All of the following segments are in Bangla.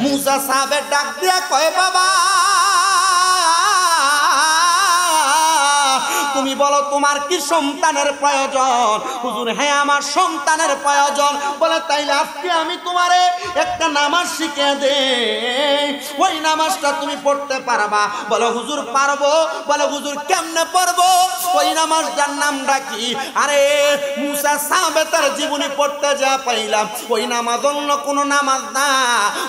মুসা সাহাবে ডাক দিয়া কয় বাবা তুমি বলো তোমার কি সন্তানের প্রয়োজন? হুজুর হ্যাঁ আমার সন্তানের প্রয়োজন। বলে তাইলে আজকে আমি তোমারে একটা নামাজ শিখিয়ে দেই, ওই নামাজটা তুমি পড়তে পারবা? বলে হুজুর পারবো। বলে হুজুর কেমনে পারবো? ওই নামাজটার নামটা কি? আরে মুসা সাহাবে তার জীবনী পড়তে যা পাইলাম ওই নামাজ অন্য কোনো নামাজ না,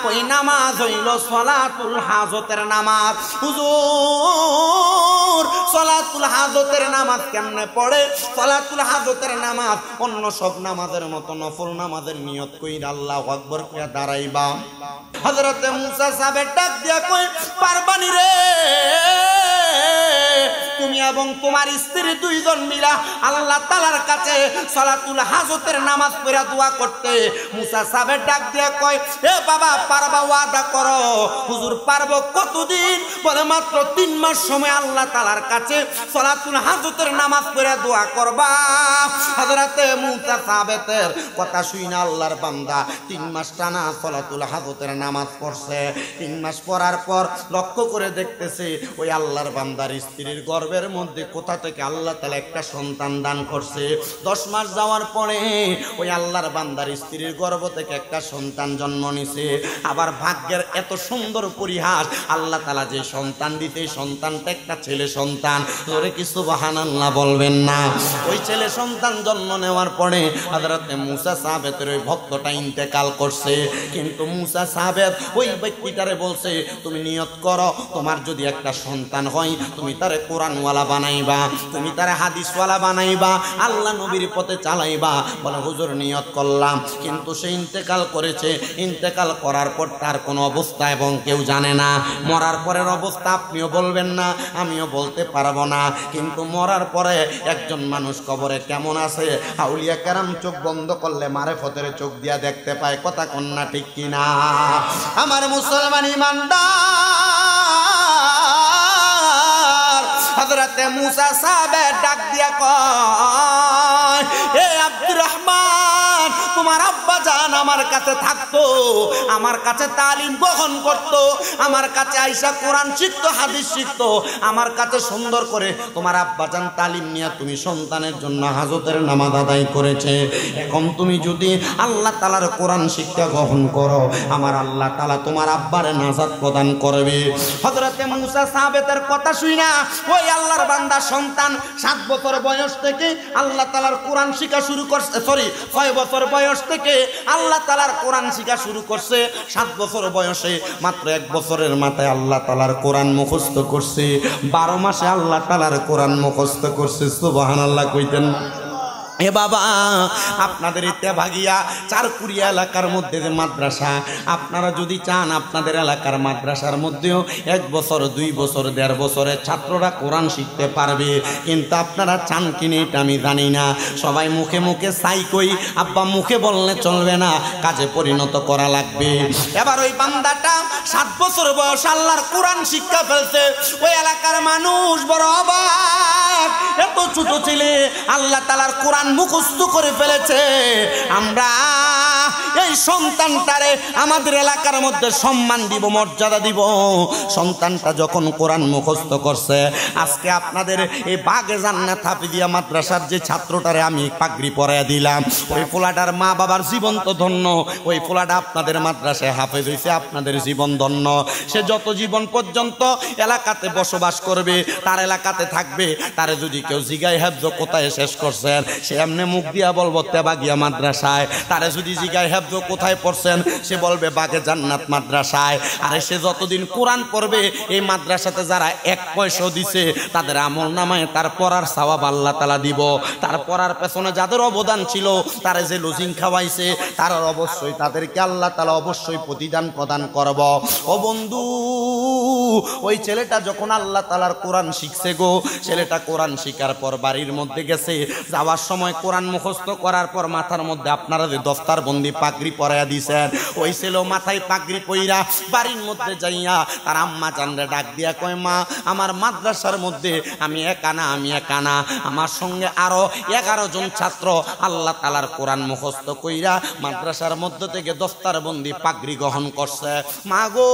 ওই নামাজ হইল সলাতুল হাজতের নামাজ। হুজুর সলাতুল হাজতের নামাজ কেমনে পড়ে? সলাতুল হাজতের নামাজ অন্য সব নামাজের মতো নফল নামাজের নিয়ত কইরা আল্লাহু আকবার কইরা দাঁড়াইবা। হযরতে মুসা সাহাবে ডাক দিয়া কই পারবানি রে, তুমি এবং তোমার স্ত্রী দুইজন মিলা আল্লাহ তাআলার কাছে সলাতুল হাজতের নামাজ পড়া দোয়া করতে। মুসা সাহাবে ডাক দিয়া কয় এ বাবা পারবা? ওয়াদা করো। হুজুর পারবো। কতদিন? বলে মাত্র 3 মাস সময় আল্লাহ তাআলার কাছে সলাতুল হাজতের নামাজ পড়া দোয়া করবা। হযরতে মুসা সাহাবের কথা শুনে আল্লাহর বান্দা 3 মাস টানা সলাতুল হাজতের নামাজ পড়ছে। 3 মাস পড়ার পর লক্ষ্য করে দেখতেছে ওই আল্লাহর বান্দার স্ত্রীর গর্ভের মধ্যে কোথা থেকে আল্লাহ তাআলা একটা সন্তান দান করছে। 10 মাস যাওয়ার পরে ওই আল্লাহর বান্দার স্ত্রীর গর্ভ থেকে একটা সন্তান জন্ম নিছে। আবার ভাগ্যের এত সুন্দর পরিহাস, আল্লাহ তাআলা যে সন্তান দিতে সন্তানটা একটা ছেলে সন্তান। জোরে কি সুবহানাল্লাহ বলবেন না? ওই ছেলে সন্তান জন্ম নেওয়ার পরে হযরতে মুসা সাহাবের ওই ভক্তটা ইন্তেকাল করছে। কিন্তু মুসা সাহাবে ওই ব্যক্তিটারে বলছে তুমি নিয়ত করো তোমার যদি একটা সন্তান হয় তুমি তারে কোরআনওয়ালা বানাইবা, তুমি তারে হাদিসওয়ালা বানাইবা, আল্লাহ নবীর পথে চালাইবা। বলে হুজুর নিয়ত করলাম। কিন্তু সে ইন্তেকাল করেছে। ইন্তেকাল করার পর তার কোনো অবস্থা এবং কেউ জানে না। মরার পরের অবস্থা আপনিও বলবেন না, আমিও বলতে পারবো না। কিন্তু মরার পরে একজন মানুষ কবরে কেমন আছে আউলিয়া কেরাম চোখ বন্ধ করলে মারেফতের চোখ দিয়া দেখতে পায়। কথা কন্যা ঠিক কিনা? আমার মুসলমান ইমানদার হযরতে মুসা সাহাবে ডাক দিয়া কয় হে আব্দুর রহমান তোমার আব্বা জান আমার কাছে থাকতো, আমার কাছে তালিম গ্রহণ করতো, আমার কাছে আইসা কোরআন শিখতো, হাদিস শিখতো, আমার কাছে সুন্দর করে তোমার আব্বা জান তালিম নিয়ে তুমি সন্তানের জন্য হাজতের নামাজ আদায় করেছে। এখন তুমি যদি আল্লাহ তাআলার কোরআন শিক্ষা গ্রহণ করো আমার আল্লাহ তাআলা তোমার আব্বারে নাজাত প্রদান করবে। হযরতে মুসা সাহাবের কথা শুইনা ওই আল্লাহর বান্দা সন্তান 7 বছর বয়স থেকে আল্লাহ তাআলার কোরআন শিক্ষা শুরু করছে। 6 বছর বয়স থেকে আল্লাহ তাআলার কোরআন শিক্ষা শুরু করছে। 7 বছর বয়সে মাত্র 1 বছরের মাথায় আল্লাহ তাআলার কোরআন মুখস্থ করছে। 12 মাসে আল্লাহ তাআলার কোরআন মুখস্থ করছে। সুবহানাল্লাহ কইতেন। এ বাবা আপনাদের তেভাগিয়া চারকুড়িয়া এলাকার মধ্যে যে মাদ্রাসা, আপনারা যদি চান আপনাদের এলাকার মাদ্রাসার মধ্যেও 1 বছর 2 বছর 1.5 বছরের ছাত্ররা কোরআন শিখতে পারবে। কিন্তু আপনারা চান কিনা এটা আমি জানি না। সবাই মুখে মুখে চাই কই, আব্বা মুখে বললে চলবে না, কাজে পরিণত করা লাগবে। এবার ওই বান্দাটা 7 বছর বয়স আল্লাহর কোরআন শিক্ষা ফেলছে। ওই এলাকার মানুষ বড় অবাক, এত ছোট ছেলে আল্লাহ তাআলার কোরআন মুখস্থ করে ফেলেছে। আমরা এই সন্তানটারে আমাদের এলাকার মধ্যে সম্মান দিব, মর্যাদা দিব। সন্তানটা যখন কোরআন মুখস্থ করছে, আজকে আপনাদের এই বাগে জান্নাত হাফিজিয়া মাদ্রাসার যে ছাত্রটারে আমি পাগড়ি পরাইয়া দিলাম, ওই পোলাটার মা বাবার জীবন তো ধন্য। ওই পোলাটা আপনাদের মাদ্রাসায় হাফেজ হয়েছে, আপনাদের জীবন ধন্য। সে যত জীবন পর্যন্ত এলাকাতে বসবাস করবে, তার এলাকাতে থাকবে, তারে যদি কেউ জিগায় হেফজ কোথায় শেষ করছেন, সে এমনি মুখ দিয়া বলবো তেবাগিয়া মাদ্রাসায়। তারে যদি জিগায় হেফজ কোথায় পড়ছেন, সে বলবে বাগে জান্নাত মাদ্রাসায়। আরে সে যতদিন কোরআন পড়বে এই মাদ্রাসাতে যারা 1 পয়সা দিছে তাদের আমল নামায় তার পড়ার সওয়াব আল্লাহ তাআলা দিব। তার পড়ার পেছনে যাদের অবদান ছিল, তারে যে লজিং খাওয়াইছে, তারা অবশ্যই তাদেরকে আল্লাহ তাআলা অবশ্যই প্রতিদান প্রদান করব। ও বন্ধু, ওই ছেলেটা যখন আল্লাহ তাআলার কোরআন শিখছে গো, ছেলেটা কোরআন শিখার পর বাড়ির মধ্যে গেছে। যাওয়ার সময় কোরআন মুখস্থ করার পর মাথার মধ্যে আপনারা যে দফতার বন্দি পাক পাগড়ি পরাইয়া দিছেন। ওই ছেলে মাথায় পাগড়ি পইরা বাড়ির মধ্যে যাইয়া তার আম্মা জানরে ডাক দিয়া কয়, মা আমার মাদ্রাসার মধ্যে আমি একা না, আমার সঙ্গে আরো 11 জন ছাত্র আল্লাহ তাআলার কোরআন মুখস্থ কইরা মাদ্রাসার মধ্য থেকে দস্তারবন্দি পাগড়ি গ্রহণ করছে। মা গো,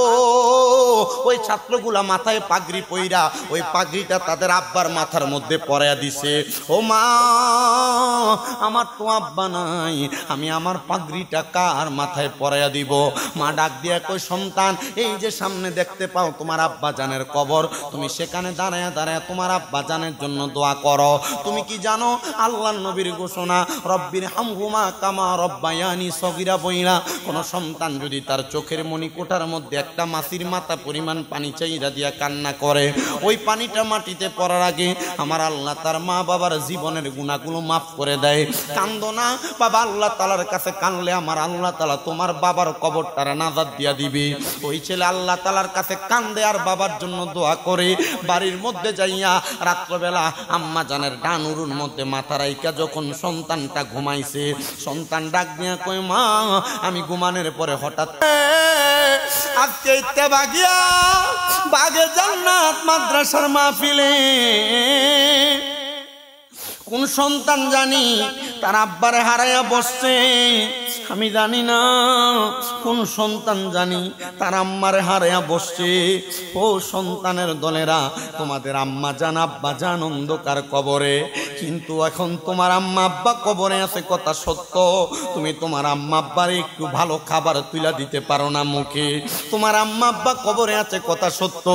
ওই ছাত্রগুলা মাথায় পাগড়ি পইরা ওই পাগড়িটা তাদের আব্বার মাথার মধ্যে পরাইয়া দিছে। ও মা, আমার তো আব্বা নাই, আমি আমার পাগড়িটা কার মাথায় পরাইয়া দিব? মা ডাক দিয়া কই, সন্তান এই যে সামনে দেখতে পাও তোমার আব্বা জানের কবর, তুমি সেখানে দাঁড়ায়া তোমার আব্বা জানের জন্য দোয়া করো। তুমি কি জানো আল্লাহর নবীর ঘোষণা, রব্বির হামহুমা কামা রব্বায়ানি সগীরা বইলা কোন সন্তান যদি তার চোখের মণিকোঠার মধ্যে একটা মাছির মাথা পরিমাণ পানি চাইরা দিয়া কান্না করে, ওই পানিটা মাটিতে পড়ার আগে আমার আল্লাহ তার মা বাবার জীবনের গুনাহগুলো মাফ করে দেয়। কান্দো না বাবা, আল্লাহ তাআলার কাছে কানলে আমার আল্লাহ তাআলা তোমার বাবার কবরটারে নাজাত দিয়া দিবে। ওই ছেলে আল্লাহ তাআলার কাছে কান্দে আর বাবার জন্য দোয়া করে। বাড়ির মধ্যে যাইয়া রাত্রবেলা আম্মা জানের ডান উরুর মধ্যে মাথা রাইকা যখন সন্তানটা ঘুমাইছে, সন্তান ডাক দিয়া কয়, মা আমি ঘুমানোর পরে হঠাৎ আজকে ইত্তেবাগিয়া বাগে জান্নাত মাদ্রাসার মাহফিলে কোন সন্তান জানি তার আব্বারে হারাইয়া বসছে। আমি জানি না কোন সন্তান জানি তার আম্মারে হারাইয়া বসছে। ও সন্তানের দলেরা, তোমাদের আম্মা জান আব্বা জান অন্ধকার কবরে, কিন্তু এখন তোমার আম্মা আব্বা কবরে আছে কথা সত্য, তুমি তোমার আম্মা আব্বারে একটু ভালো খাবার তুলা দিতে পারো না মুখে। তোমার আম্মা আব্বা কবরে আছে কথা সত্য,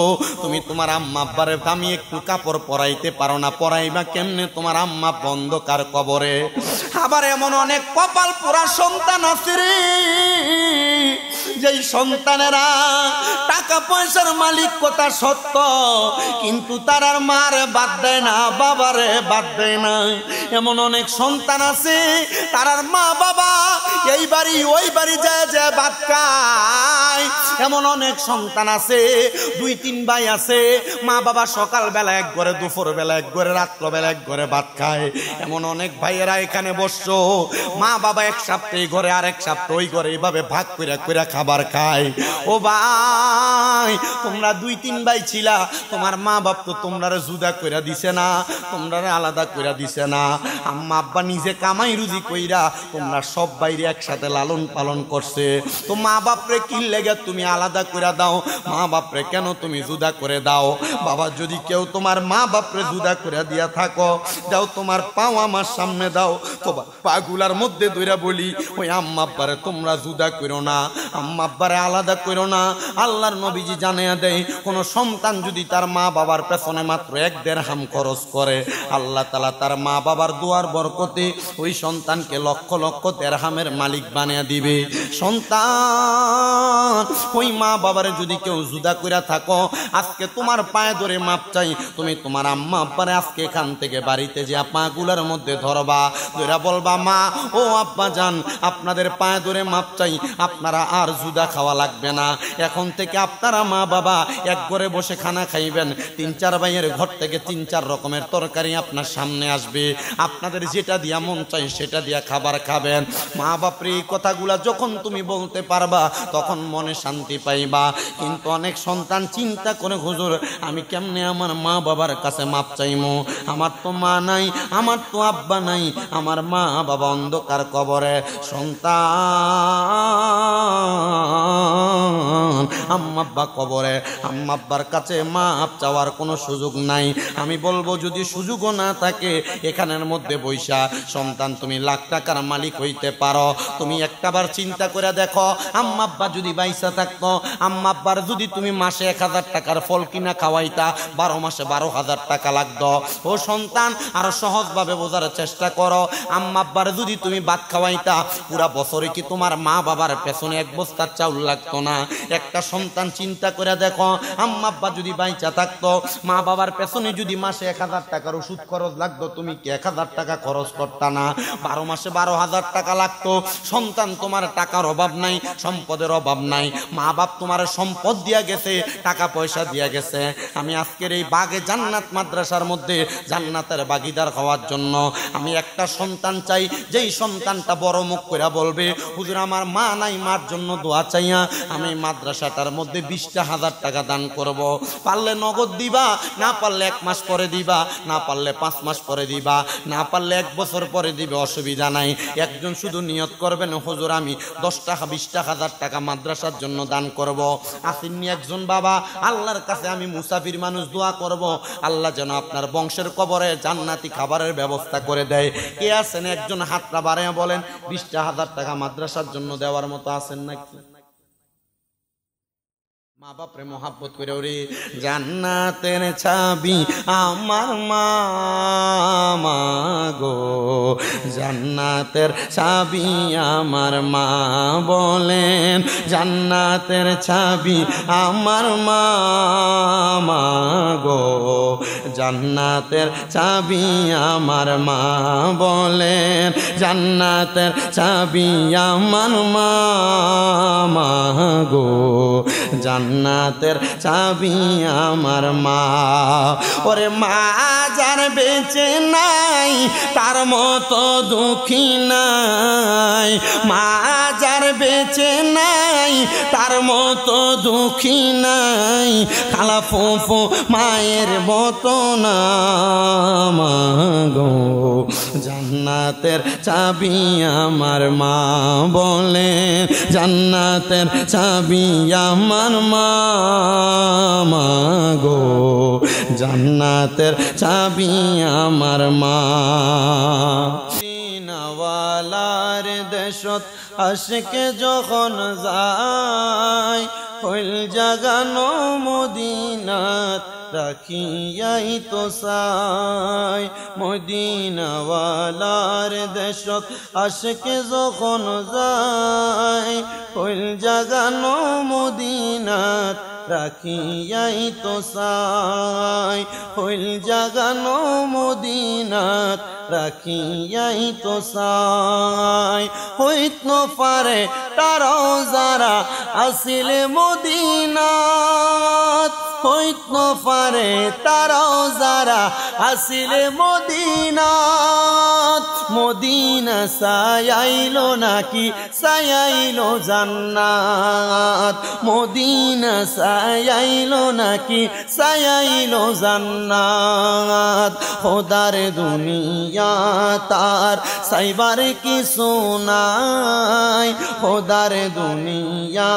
তুমি তোমার আম্মা আব্বারে আমি একটু কাপড় পরাইতে পারো না। পরাইবা কেমনে তোমার আম্মা অন্ধকার কবরে? আবার এমন অনেক কপাল পোড়া সন্তান আছে রে, যেই সন্তানেরা টাকা পয়সার মালিক কথা সত্য, কিন্তু তার আর মারে বাদ দেয় না, বাবারে বাদ দেয় না। এমন অনেক সন্তান আছে তার আর মা বাবা এই বাড়ি ওই বাড়ি যায় যায় ভাত খায়। এমন অনেক সন্তান আছে, 2-3 ভাই আছে, মা বাবা সকালবেলা এক ঘরে, দুপুর বেলা এক ঘরে, রাত্রবেলা এক ঘরে ভাত খায়। এমন অনেক ভাইয়েরা এখানে বসছো, মা বাবা এক সপ্তাহ এই ঘরে আর এক সপ্তাহ ওই ঘরে, এইভাবে ভাগ করে খাবার খায়। ও ভাই, তোমরা 2-3 ভাই ছিলা, তোমার মা বাপ তো তোমরা জুদা কইরা দিছে না, তোমরা আলাদা কইরা দিছে না। আম্মা আব্বা নিজে কামাই রুজি কইরা তোমরা সব বাইরে একসাথে লালন পালন করছে। তো মা বাপরে কি লেগে তুমি আলাদা কইরা দাও? মা বাপরে কেন তুমি জুদা করে দাও? বাবা, যদি কেউ তোমার মা বাপরে জুদা করে দিয়া থাকো, দাও তোমার পাও আমার সামনে দাও, তোমার পাগুলার মধ্যে ধইরা বলি, ওই আম্মা আব্বারে তোমরা জুদা করো না, আম্মা আব্বারে আলাদা করো না। আল্লাহর নবীজি জানিয়ে দেয়, কোন সন্তান যদি তার মা বাবার পেছনে মাত্র 1 দিরহাম খরচ করে, আল্লাহ তাআলা তার মা বাবার দোয়ার বরকতে ওই সন্তানকে লক্ষ লক্ষ দিরহামের মালিক বানিয়ে দিবে। সন্তান, ওই মা বাবারে যদি কেউ জুদা কইরা থাকো, আজকে তোমার পায়ে ধরে মাপ চাই। তুমি তোমার আম্মা আব্বারে আজকে এখান থেকে বাড়িতে যে পাগুলার মধ্যে ধরবা, ধরে বলবা, মা ও আব্বা জান, আপনাদের পায়ে ধরে মাপ চাই, আপনারা আর জুদা খাওয়া লাগবে না। এখন থেকে আপনারা মা বাবা এক ঘরে বসে খানা খাইবেন। 3-4 ভাইয়ের ঘর থেকে 3-4 রকমের তরকারি আপনার সামনে আসবে, আপনাদের যেটা দিয়া মন চাই সেটা দিয়া খাবার খাবেন। মা বাপরে এই কথাগুলা যখন তুমি বলতে পারবা, তখন মনে শান্তি পাইবা। কিন্তু অনেক সন্তান চিন্তা করে, হুজুর আমি কেমনে আমার মা বাবার কাছে মাপ চাইমু? আমার তো মা নাই, আমার তো আব্বা নাই, আমার মা বাবা অন্ধকার কবরে। সন্তান, আম্মা আব্বা কবরে, আম্মা আব্বার কাছে মাপ চাওয়ার কোনো সুযোগ নাই। আমি বলবো, যদি সুযোগও না থাকে, এখানের মধ্যে বৈশা সন্তান তুমি লাখ টাকার মালিক হইতে পারো। তুমি একটাবার চিন্তা করে দেখো, আম্মা আব্বা যদি বাইসা থাকতো, আম্মা আব্বার যদি তুমি মাসে 1000 টাকার ফল কিনা খাওয়াইতা, 12 মাসে 12,000 টাকা লাগতো। ও সন্তান, আরো সহজভাবে বোঝার চেষ্টা করো, আম্মা আব্বার যদি তুমি ভাত খাওয়াইতা, পুরা বছরে কি তোমার মা বাবার পেছনে 1 বস্তা চাউল লাগতো না? একটা একটা সন্তান চিন্তা করে দেখো, আম্মা আব্বা যদি বাইচা থাকতো, মা বাবার পেছনে যদি মাসে 1000 টাকার ওষুধ খরচ লাগতো, তুমি কি 1000 টাকা খরচ করতা না? 12 মাসে 12,000 টাকা লাগতো। সন্তান, তোমার টাকার অভাব নাই, সম্পদের অভাব নাই, মা বাপ তোমার সম্পদ দিয়া গেছে, টাকা পয়সা দিয়া গেছে। আমি আজকের এই বাগে জান্নাত মাদ্রাসার মধ্যে জান্নাতের ভাগীদার হওয়ার জন্য আমি একটা সন্তান চাই, যেই সন্তানটা বড় মুখ করে বলবে, হুজুর আমার মা নাই, মার জন্য দোয়া চাইয়া আমি মাদ্রাসাটার মধ্যে 20,000 টাকা দান করব। পারলে নগদ দিবা, না পারলে 1 মাস পরে দিবা, না পারলে 5 মাস পরে দিবা, না পারলে 1 বছর পরে দিবে, অসুবিধা নাই। একজন শুধু নিয়ত করবেন, হুজুর আমি 10 টাকা 20,000 টাকা মাদ্রাসার জন্য দান করব। আসেননি একজন বাবা, আল্লাহর কাছে আমি মুসাফির মানুষ, দোয়া করব আল্লাহ যেন আপনার বংশের কবরে জান্নাতি খাবারের ব্যবস্থা করে দেয়। কে আছেন? একজন হাতটা বাড়াইয়া বলেন, 20,000 টাকা মাদ্রাসার জন্য দেওয়ার মতো আছেন নাকি? মা বাপরে মোহাব্বত করে, ওরে জান্নাতের চাবি আমার মা গো, জান্নাতের চাবি আমার মা বলেন, জান্নাতের চাবি আমার মা গো, জান্নাতের চাবি আমার মা বলেন, জান্নাতের চাবি আমার মা গো, জান্নাতের চাবি আমার মা। ওরে মা যার বেঁচে নাই তার মতো দুঃখী নাই, মা যার বেঁচে নাই তার মতো দুঃখী নাই, খালা ফুফু মায়ের মতো না মা গো, জান্নাতের চাবি আমার মা বলে, জান্নাতের চাবি আমার মা গো, জান্নাতের চাবি আমার মা। দিনওয়ালার দেশত আশিকে যখন যায়, হইল জাগানো মদিনাত রাখিয়াই তো চাই, মদিনাওয়ালার দেশত আশিকে যখন যায়, হইল জাগানো মদিনাত রাখিয়াই তো চাই, হইল জাগানো মদিনাত রাখিয়াই তো চাই। হইত ন পারে তারাও যারা আসিলে মদিনাত, হইত ন পারে তারাও যারা আসিলে মদিনাত, মদিনা সায়াইলো নাকি সায়াইলো জান্নাত, মদিনা সায়াইলো নাকি সায়াইলো জান্নাত। খোদার দুনিয়া তার সাইবার কিছু নাই, খোদার দুনিয়া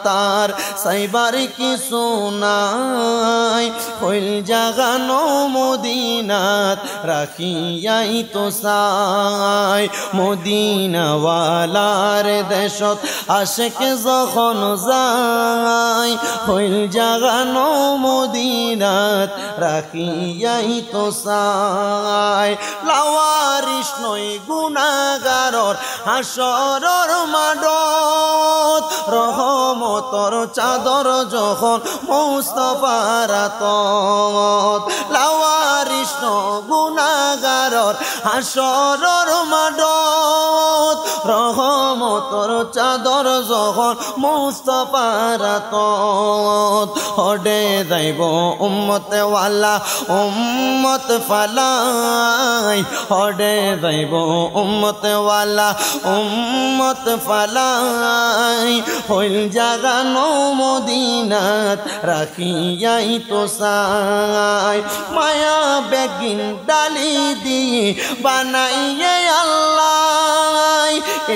তার সাইবার কিছু নাই, হইল জাগানো মদিনাত রাখিয়াই তো চাই, মদিনাওয়ালার দেশত আশিকে যখন যায়, হইল জাগানো মদিনাত রাখিয়াই তো চাই। লাওয়ারিস নই গুনাহগারর হাসরর মাডত, রহমতর চাদর যখন মুস্তাফার আতত, লাওয়ারিস নই গুনাহগারর হাসরর মাডত, রহমতর চাদর যখন মুস্তাফার আতত। হডে যাইব উম্মতে ওয়ালা উম্মত ফালাই, হডে যাইব উম্মতে ওয়ালা উম্মত ফালাই, হইল জাগানো মদিনাত রাখিয়াই তো চাই। মায়া বেগিন ডালি দিয়ে বানাইয়ে আল্লাহ,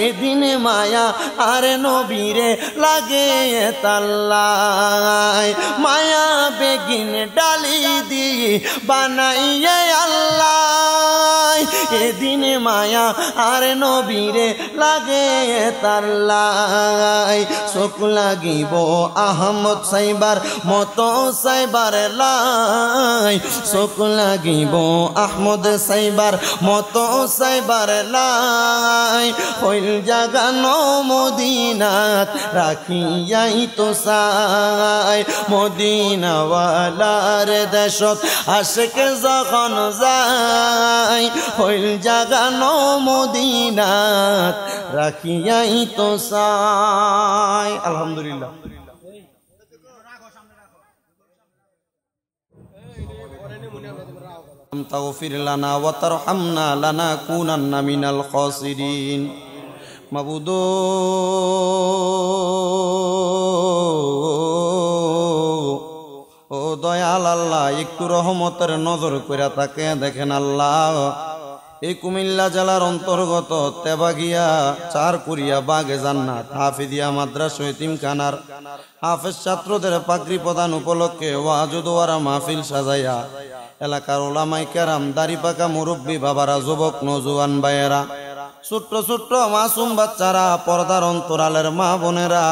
এদিন মায়া আর নবীরে লাগে তাল্লাই, মায়া বেগিন ডালি দিয়ে বানাইয়ে আল্লাহ, এদিনে মায়া আর নবীরে লাগে তার লাই চোখ লাগিব আহমদ সাইবার মতো সাইবার লাই চোখ লাগিব আহমদ সাইবার মতো সাইবার লাই হইল জাগানো মদিনাত রাখিয়াই তো চাই মদিনাওয়ালার দেশত আশেক যখন যায় হইল জাগানো মদিনাত রাখিয়াই তো চাই আলহামদুলিল্লাহ তাগফির লানা ওয়া তারহামনা লানাকুনান্না মিনাল খাসিরিন মাবুদ ও দয়াল আল্লাহ একটু রহমতের নজর কইরা তাকে দেখেন আল্লাহ এই কুমিল্লা জেলার অন্তর্গত তেবাগিয়া চারকুরিয়া বাগে জান্নাত হাফিজিয়া মাদ্রাসা এতিমখানার হাফেজ ছাত্রদের পাগড়ি প্রদান উপলক্ষে ওয়াজ ও দোয়ারা মাহফিল সাজাইয়া এলাকার ওলামায়ে কেরাম দাড়ি পাকা মুরব্বী বাবারা যুবক নওজোয়ান ভাইয়েরা ছোট্ট ছোট্ট মাসুম বাচ্চারা পর্দার অন্তরালের মা বোনেরা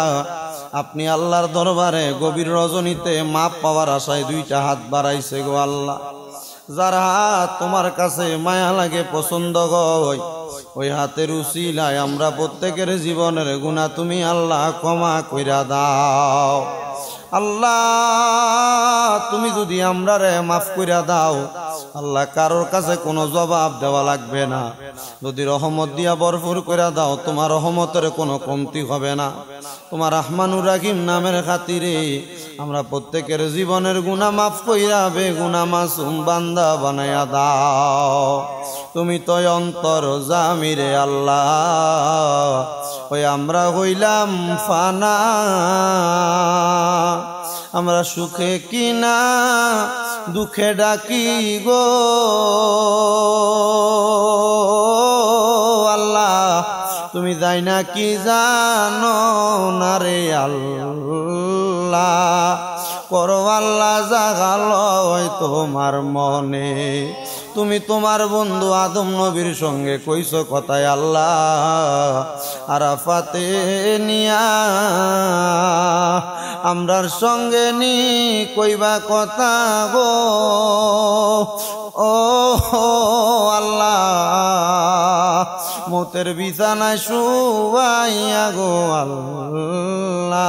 আপনি আল্লাহর দরবারে গভীর রজনীতে মাপ পাওয়ার আশায় দুইটা হাত বাড়াইছে গো আল্লাহ যারা তোমার কাছে মায়া লাগে পছন্দ হয় ওই হাতের উসিলায় আমরা প্রত্যেকের জীবনের গুনাহ তুমি আল্লাহ ক্ষমা কইরা দাও আল্লাহ তুমি যদি আমরারে মাফ কইরা দাও আল্লাহ কারোর কাছে কোনো জবাব দেওয়া লাগবে না যদি রহমত দিয়া ভরপুর কইরা দাও তোমার রহমতের কোনো কমতি হবে না তোমার রহমানুর রহিম নামের খাতিরে আমরা প্রত্যেকের জীবনের গুনাহ মাফ কইরা বেগুনাহ মাসুম বান্দা বানায়া দাও তুমি তো অন্তর জামিরে আল্লাহ ওই আমরা হইলাম ফানা আমরা সুখে কিনা দুঃখে ডাকি গো আল্লাহ তুমি যাই না কি জানো না রে আল্লাহ করো আল্লাহ জাগালয় তোমার মনে তুমি তোমার বন্ধু আদম নবীর সঙ্গে কইছো কথায় আল্লাহ আরাফাতে নিয়া আমরার সঙ্গে নি কইবা কথা গো ও আল্লাহ মতের বিছানায় শুয়াইয়া গো আল্লাহ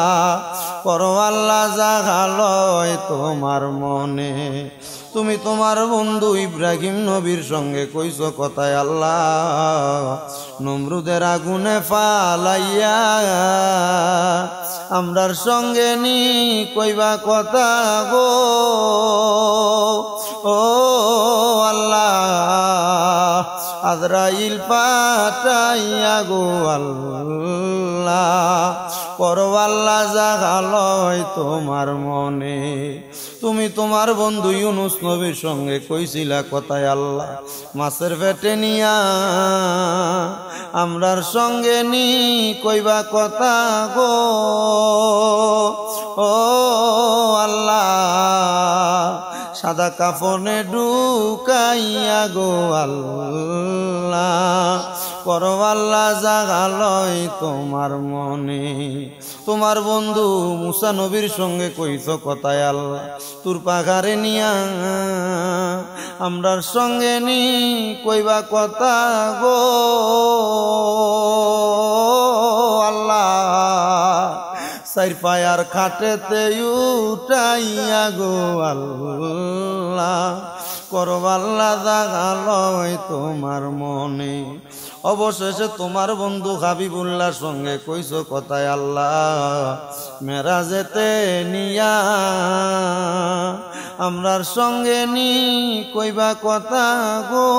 করো আল্লাহ জাগালয় তোমার মনে তুমি তোমার বন্ধু ইব্রাহিম নবীর সঙ্গে কইছো কথায় আল্লাহ নমরুদের আগুনে ফালাইয়া আমরার সঙ্গে নি কইবা কথা গো ও আল্লাহ আজরাইল পাঠাইয়া গো আল্লাহ করো আল্লাহ জাগালয় তোমার মনে তুমি তোমার বন্ধু ইউনুস নবীর সঙ্গে কইছিলা কথায় আল্লাহ মাছের পেটে নিয়া আমরার সঙ্গে নি কইবা কথা গো ও আল্লাহ সাদা কাফনে ঢুকাইয়া গো আল্লাহ করো আল্লাহ জাগালয় তোমার মনে তোমার বন্ধু মুসা নবীর সঙ্গে কইছো কথায় আল্লাহ তোর পাখারে নিয়া আমরার সঙ্গে নি কইবা কথা গো আল্লাহ চার পায়ার খাটেতে উঠাইয়া গো আল্লাহ করো আল্লাহ জাগালয় তোমার মনে অবশেষে তোমার বন্ধু হাবিবুল্লাহর সঙ্গে কইছো কথায় আল্লাহ মেরাজেতে নিয়া আমরার সঙ্গে নি কইবা কথা গো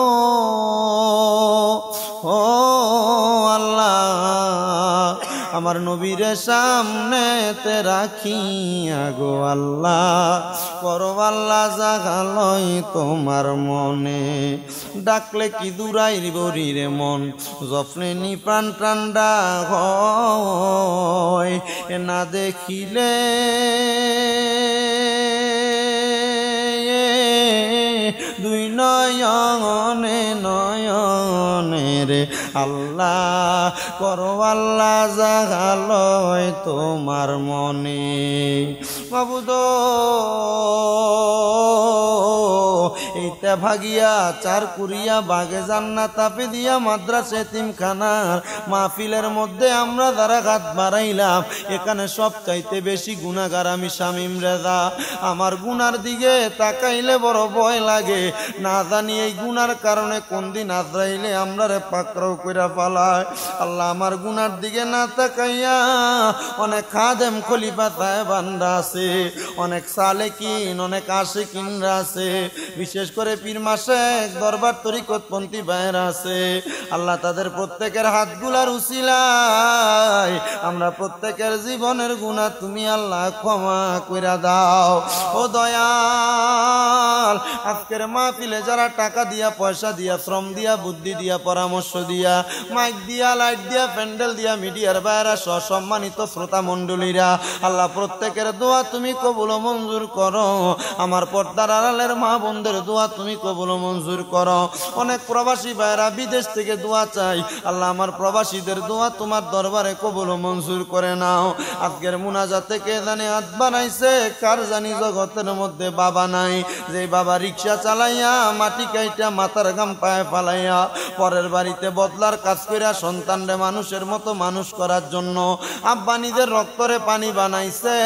ও আল্লাহ আমার নবীর সামনে তে রাখিয়া গো আল্লাহ করো আল্লাহ জাগালয় তোমার মনে ডাকলে কি দূরাইর বরিরে মন জফনে নি প্রাণ ঠান্ডা হয় না দেখিলে দুই নয়নে নয়ন রে আল্লাহ করো আল্লাহ জাগালয় তোমার মনে মাবুদ এইটা ভাগিয়া চার কুরিয়া বাগে জান্নাত আপে দিয়া মাদ্রাসা এতিমখানার মাহফিলের মধ্যে আমরা যারা হাত বাড়াইলাম এখানে সব চাইতে বেশি গুনাহগার আমি শামীম রেজা আমার গুনার দিকে তাকাইলে বড় ভয় লাগে না জানি এই গুনার কারণে কোন দিন আজরাইলে আমরা রে পাকড়াও কইরা ফালায় আল্লাহ আমার গুনার দিকে না তাকাইয়া অনেক খাদেম খলিফা সাহেবানরা আছে অনেক সালেকিন অনেক আশিকিনরা আছে বিশেষ করে পীর মাশেক দরবার তরিকতপন্থী ভাইরা আছে আল্লাহ তাদের প্রত্যেকের হাতগুলার উসিলায় আমরা প্রত্যেকের জীবনের গুনাহ তুমি আল্লাহ ক্ষমা কইরা দাও ও দয়াল আজকের মাহফিলে যারা টাকা দিয়া পয়সা দিয়া শ্রম দিয়া বুদ্ধি দিয়া পরামর্শ দিয়া মাইক দিয়া লাইট দিয়া প্যান্ডেল দিয়া মিডিয়ার বাইরা সম্মানিত শ্রোতা মণ্ডলীরা আল্লাহ প্রত্যেকের দোয়া তুমি কবুল মঞ্জুর করো আমার পর্দার আড়ালের মা বোনদের দোয়া তুমি কবুল মঞ্জুর করো অনেক প্রবাসী ভাইরা বিদেশ থেকে দোয়া চাই আল্লাহ আমার প্রবাসীদের দোয়া তোমার দরবারে কবুল মঞ্জুর করে নাও আজকের মুনাজাতে কে জানে হাত বানাইছে কার জানি জগতের মধ্যে বাবা নাই যে বাবা রিক্সা চালাইয়া মাটি কাইটা মাথার গাম পায়ে ফালাইয়া পরের বাড়িতে বদলার কাজ কইরা সন্তানরে মানুষের মতো মানুষ করার জন্য আব্বা নিজের রক্তরে পানি বানাইছে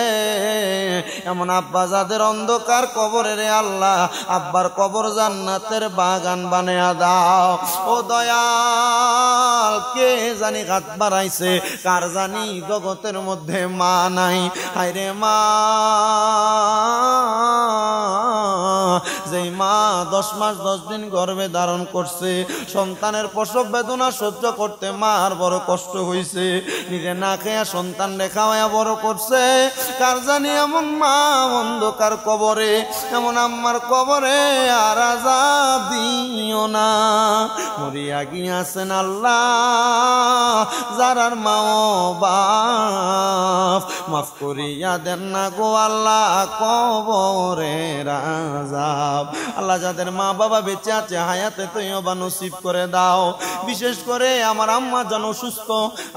এমন আব্বা যাদের অন্ধকার কবরে রে আল্লাহ আব্বার কবর জান্নাতের বাগান বানায়া দাও ও দয়াল কে জানি হাত বাড়াইছে কার জানি জগতের মধ্যে মা নাই হায়রে মা যেই মা 10 মাস 10 দিন গর্ভে ধারণ করছে সন্তানের প্রসব বেদনা সহ্য করতে মার বড় কষ্ট হইছে নিজে না খেয়া সন্তান খাওয়ায়া বড় করছে কার জানি এমন মা অন্ধকার কবরে এমন আম্মার কবরে আর আযাব দিও না মরিয়া গিয়াছেন আল্লাহ যারার মা ও বাপ মাফ করিয়া দেন না গো আল্লাহ কবরের আযাব আল্লাহ যাদের মা বাবা বেঁচে আছে হায়াতে তৈয়বা নসিব করে দাও বিশেষ করে আমার আম্মা যেন সুস্থ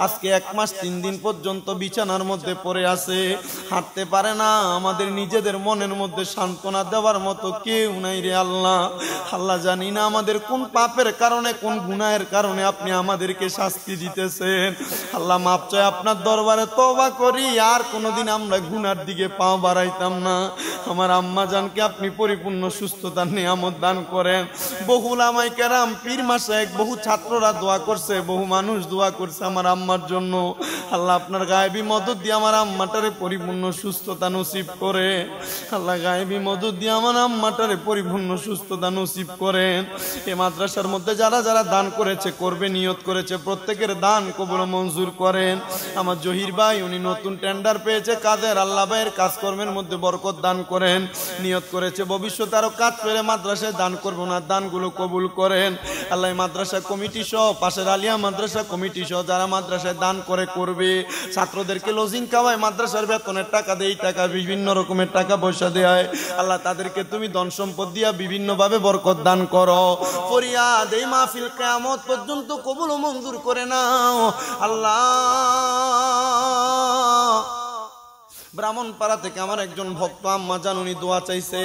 আজকে 1 মাস 3 দিন পর্যন্ত বিছানার মধ্যে পড়ে আছে হাঁটতে পারে না আমাদের নিজেদের মনের মধ্যে সান্ত্বনা দেওয়ার মতো কেউ নাই রে আল্লাহ আল্লাহ জানি না আমাদের কোন পাপের কারণে কোন গুনাহের কারণে আপনি আমাদেরকে শাস্তি দিতেছেন আল্লাহ মাপ চাই আপনার দরবারে তওবা করি আর কোনোদিন আমরা গুনার দিকে পা বাড়াইতাম না আমার আম্মা জানকে আপনি পরিপূর্ণ সুস্থতার নিয়ামত দান করেন বহু উলামায়ে কেরাম পীর মাশায়েখ বহু ছাত্ররা দোয়া করছে বহু মানুষ দোয়া করছে আমার আম্মার জন্য আল্লাহ আপনার গায়েবী মদদ দিয়ে আমার আম্মাটারে পরিপূর্ণ সুস্থতা নসিব করে আল্লাহ গায়েবী মদদ দিয়ে আমার আম্মাটারে পরিপূর্ণ সুস্থতা নসিব করেন এই মাদ্রাসার মধ্যে যারা যারা দান করেছে করবে নিয়ত করেছে প্রত্যেকের দান কবুল মঞ্জুর করেন আমার জহির ভাই উনি নতুন টেন্ডার পেয়েছে কাদের আল্লাহ ভাইয়ের কাজকর্মের মধ্যে বরকত দান করেন নিয়ত করেছে ভবিষ্যতে আরো কাজ পেলে মাদ্রাসায় দান করবো না দানগুলো কবুল করেন আল্লাহ মাদ্রাসা কমিটি সহ পাশের আলিয়া মাদ্রাসা কমিটি সহ যারা মাদ্রাসায় দান করে করবে ছাত্রদেরকে লজিং খাওয়ায় মাদ্রাসার বেতনের টাকা দেয় টাকা বিভিন্ন রকমের টাকা পয়সা দেয় আল্লাহ তাদেরকে তুমি ধন সম্পদ দিয়া বিভিন্ন ভাবে বরকত দান করো ফরিয়াদ এই মাহফিল কিয়ামত পর্যন্ত কবুল ও মঞ্জুর করে নাও আল্লাহ ব্রাহ্মণপাড়া থেকে আমার একজন ভক্ত আম্মা জান উনি দোয়া চাইছে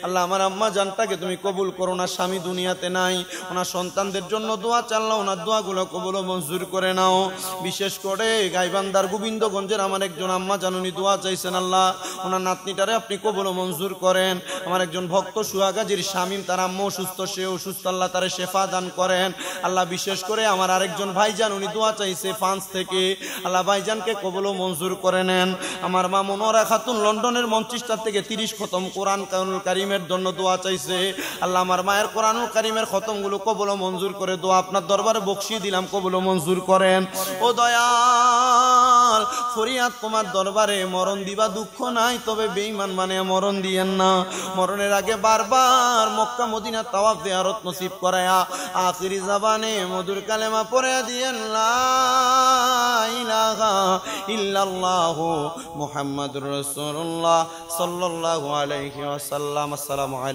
আল্লাহ আমার আম্মা জানটাকে তুমি কবুল করো না স্বামী দুনিয়াতে নাই ওনার সন্তানদের জন্য দোয়া চাল্লাও ওনার দোয়াগুলো কবুল ও মঞ্জুর করে নাও বিশেষ করে গাইবান্ধার গোবিন্দগঞ্জের আমার একজন আম্মা জান উনি দোয়া চাইছেন আল্লাহ ওনার নাতনিটারে আপনি কবুল ও মঞ্জুর করেন আমার একজন ভক্ত সুহাগাজির শামীম তার আম্মু সুস্থ সেও সুস্থ আল্লাহ তারে শেফা দান করেন আল্লাহ বিশেষ করে আমার আরেকজন ভাইজান উনি দোয়া চাইছে ফ্রান্স থেকে আল্লাহ ভাইজানকে কবুল ও মঞ্জুর করে নেন আমার মা মনোরা খাতুন লন্ডনের মঞ্চিস্টার থেকে 30 খতম কোরআন কারীমের জন্য দোয়া চাইছে আল্লাহ আমার মায়ের কোরআনুল কারীমের খতমগুলো কবুল ও মঞ্জুর করে দোয়া আপনার দরবারে বকশিয়ে দিলাম কবুল ও মঞ্জুর করেন ও দয়াল ফরিয়াদ তোমার দরবারে মরণ দিবা দুঃখ নাই তবে বেঈমান মানে মরণ দিয়েন না মরণের আগে বারবার মক্কা মদিনা তাওয়াফ জিয়ারত নসিব করায়া আখিরি জবানে মধুর কালেমা পড়ে দিয়েন লা ইলাহা ইল্লাল্লাহ মুহাম্মাদুর রাসূলুল্লাহ সাল্লাল্লাহু আলাইহি ওয়াসাল্লাম আসসালামু আলাইকুম।